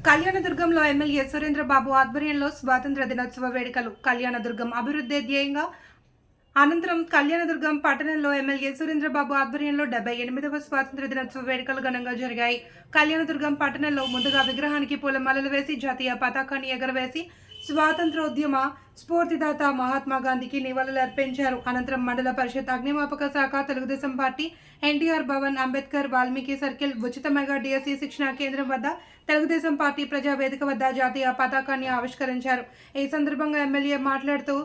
కళ్యాణదుర్గంలో MLA Surendra Babu ఆధ్వర్యంలో స్వాతంత్ర దినోత్సవ వేడుకలు. కళ్యాణదుర్గం అభివృద్ధి ధ్యేయంగా అనంతరం కళ్యాణదుర్గం పట్టణంలో ఎమ్మెల్యే సురేంద్రబాబు ఆధ్వర్యంలో 78వ స్వాతంత్ర దినోత్సవ వేడుకలు ఘనంగా జరిగాయి. కళ్యాణదుర్గం పట్టణంలో ముందుగా విగ్రహానికి పూలమాలలు వేసి జాతీయ పతాకాన్ని ఎగరవేసి స్వాతంత్రోద్యమ స్ఫూర్తిదాత మహాత్మా గాంధీకి నివాళులు అర్పించారు. అనంతరం మండల పరిషత్ అగ్నిమాపక శాఖ, తెలుగుదేశం పార్టీ, ఎన్టీఆర్ భవన్, అంబేద్కర్ వాల్మీకి సర్కిల్, ఉచిత మెగా డిఎస్సి శిక్షణ కేంద్రం వద్ద తెలుగుదేశం పార్టీ ప్రజావేదిక వద్ద జాతీయ పతాకాన్ని ఆవిష్కరించారు. ఈ సందర్భంగా ఎమ్మెల్యే మాట్లాడుతూ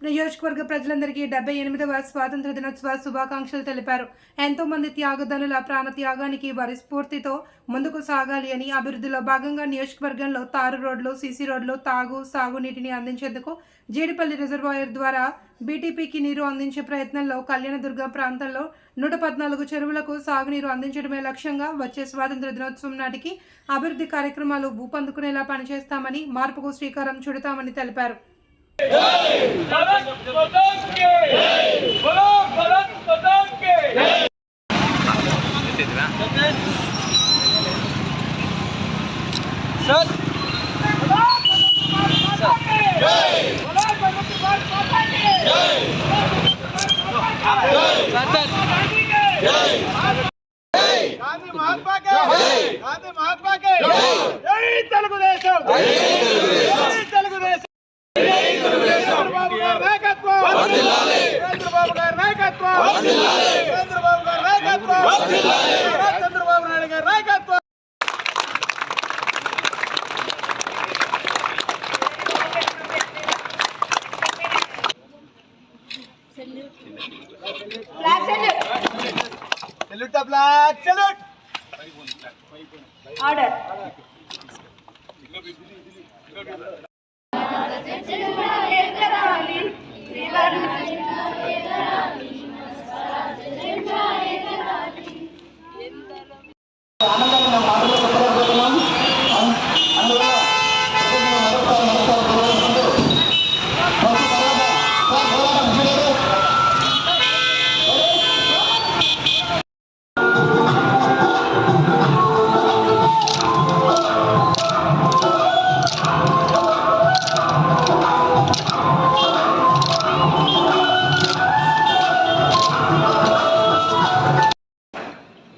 నియోజకవర్గ ప్రజలందరికీ 78వ స్వాతంత్ర దినోత్సవ శుభాకాంక్షలు తెలిపారు. ఎంతో మంది త్యాగధనుల ప్రాణ త్యాగానికి వారి స్ఫూర్తితో ముందుకు సాగాలి అని, అభివృద్ధిలో భాగంగా నియోజకవర్గంలో తారు రోడ్లు, సీసీ రోడ్లు, సాగునీటిని అందించేందుకు జీడిపల్లి రిజర్వాయర్ ద్వారా బీటీపీకి నీరు అందించే ప్రయత్నంలో కళ్యాణదుర్గం ప్రాంతంలో 114 చెరువులకు సాగునీరు అందించడమే లక్ష్యంగా వచ్చే స్వాతంత్ర దినోత్సవం నాటికి అభివృద్ధి కార్యక్రమాలు ఊపందుకునేలా పనిచేస్తామని, మార్పుకు శ్రీకారం చుడతామని తెలిపారు. Salute the flag, salute! Order.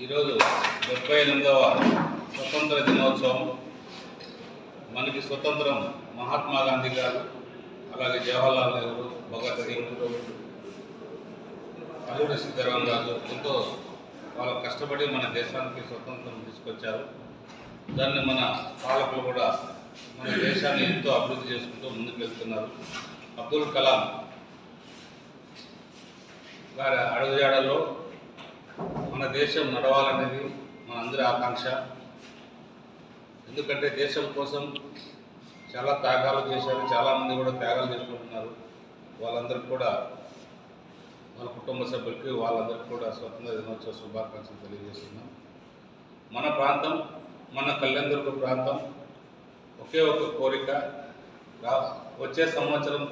ఈరోజు 78వ స్వతంత్ర దినోత్సవం. మనకి స్వతంత్రం మహాత్మా గాంధీ గారు, అలాగే జవహర్లాల్ నెహ్రూ, భగత్ సింగ్, అల్లూరి సీతారామరాజు ఎంతో వాళ్ళ కష్టపడి మన దేశానికి స్వతంత్రం తీసుకొచ్చారు. దాన్ని మన పాలకులు కూడా మన దేశాన్ని ఎంతో అభివృద్ధి చేసుకుంటూ ముందుకు వెళ్తున్నారు. అబ్దుల్ కలాం గారి అడుగుజాడల్లో మన దేశం నడవాలనేది మనందరి ఆకాంక్ష. ఎందుకంటే దేశం కోసం చాలా త్యాగాలు చేశారు, చాలామంది కూడా త్యాగాలు చేసుకుంటున్నారు. వాళ్ళందరికీ కూడా, వాళ్ళ కుటుంబ సభ్యులకి, వాళ్ళందరికీ కూడా స్వతంత్ర దినోత్సవ శుభాకాంక్షలు తెలియజేస్తున్నాం. మన ప్రాంతం, మన కళ్యాణదుర్గం ప్రాంతం ఒకే ఒక కోరిక, వచ్చే సంవత్సరం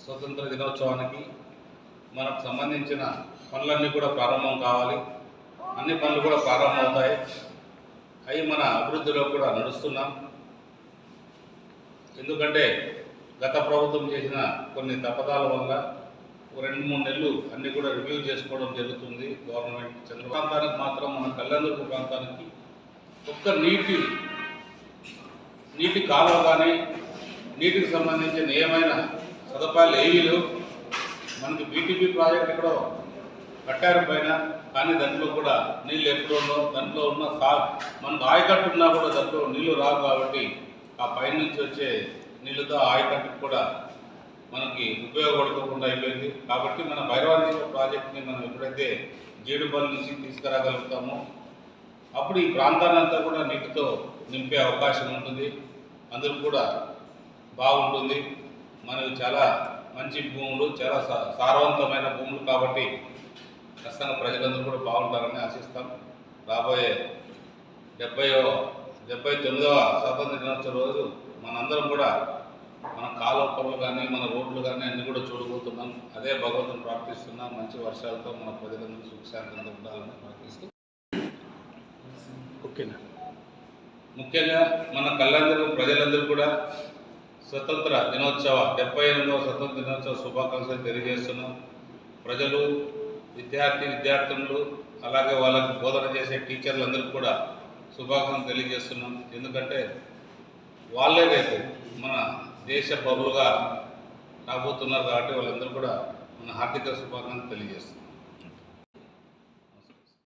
స్వతంత్ర దినోత్సవానికి మనకు సంబంధించిన పనులన్నీ కూడా ప్రారంభం కావాలి. అన్ని పనులు కూడా ప్రారంభమవుతాయి. అవి మన అభివృద్ధిలో కూడా నడుస్తున్నాం. ఎందుకంటే గత ప్రభుత్వం చేసిన కొన్ని తప్పదాల వల్ల 2-3 నెలలు అన్నీ కూడా రివ్యూ చేసుకోవడం జరుగుతుంది గవర్నమెంట్. చంద్ర ప్రాంతానికి మాత్రం, మన కళ్యాణదుర్గం ప్రాంతానికి ఒక్క నీటి కాలువ కానీ, నీటికి సంబంధించిన ఏమైనా సదుపాయాలు ఏవీ లేవు. మనకి బీటీపీ ప్రాజెక్ట్ ఎక్కడో కట్టారు పైన, కానీ దాంట్లో కూడా నీళ్ళు ఎప్పుడో దాంట్లో ఉన్న మనకు ఆయకట్టు ఉన్నా కూడా దాంట్లో నీళ్లు రావు. కాబట్టి ఆ పైన నుంచి వచ్చే నీళ్ళతో ఆయకట్టుకు కూడా మనకి ఉపయోగపడుకోకుండా అయిపోయింది. కాబట్టి మన భైరవాంధ్ర ప్రాజెక్ట్ని మనం ఎప్పుడైతే జీడిపల్లి నుంచి తీసుకురాగలుగుతామో అప్పుడు ఈ ప్రాంతాన్ని అంతా కూడా నీటితో నింపే అవకాశం ఉంటుంది. అందులో కూడా బాగుంటుంది. మనకు చాలా మంచి భూములు, చాలా సారవంతమైన భూములు కాబట్టి ఖచ్చితంగా ప్రజలందరూ కూడా బాగుంటారని ఆశిస్తాం. రాబోయే 79వ స్వాతంత్ర దినోత్సవ రోజు మనందరం కూడా మన కాలువ పనులు కానీ, మన రోడ్లు కానీ అన్నీ కూడా చూడబోతున్నాం. అదే భగవంతుని ప్రార్థిస్తున్నాం. మంచి వర్షాలతో మన ప్రజలందరూ సుఖశాంతంగా ఉండాలని ప్రార్థిస్తూ. ఓకేనా? 78 ముఖ్యంగా మన కళ్యాణదుర్గం ప్రజలందరూ కూడా స్వతంత్ర దినోత్సవ 78వ స్వతంత్ర దినోత్సవ శుభాకాంక్షలు తెలియజేస్తున్నాం. ప్రజలు విద్యార్థులు అలాగే వాళ్ళకి బోధన చేసే టీచర్లందరికీ కూడా శుభాకాంక్షలు తెలియజేస్తున్నాం. ఎందుకంటే వాళ్ళే రేపు మన దేశ పౌరులుగా రాబోతున్నారు కాబట్టి వాళ్ళందరూ కూడా మన హార్దిక శుభాకాంక్షలు తెలియజేస్తున్నాం.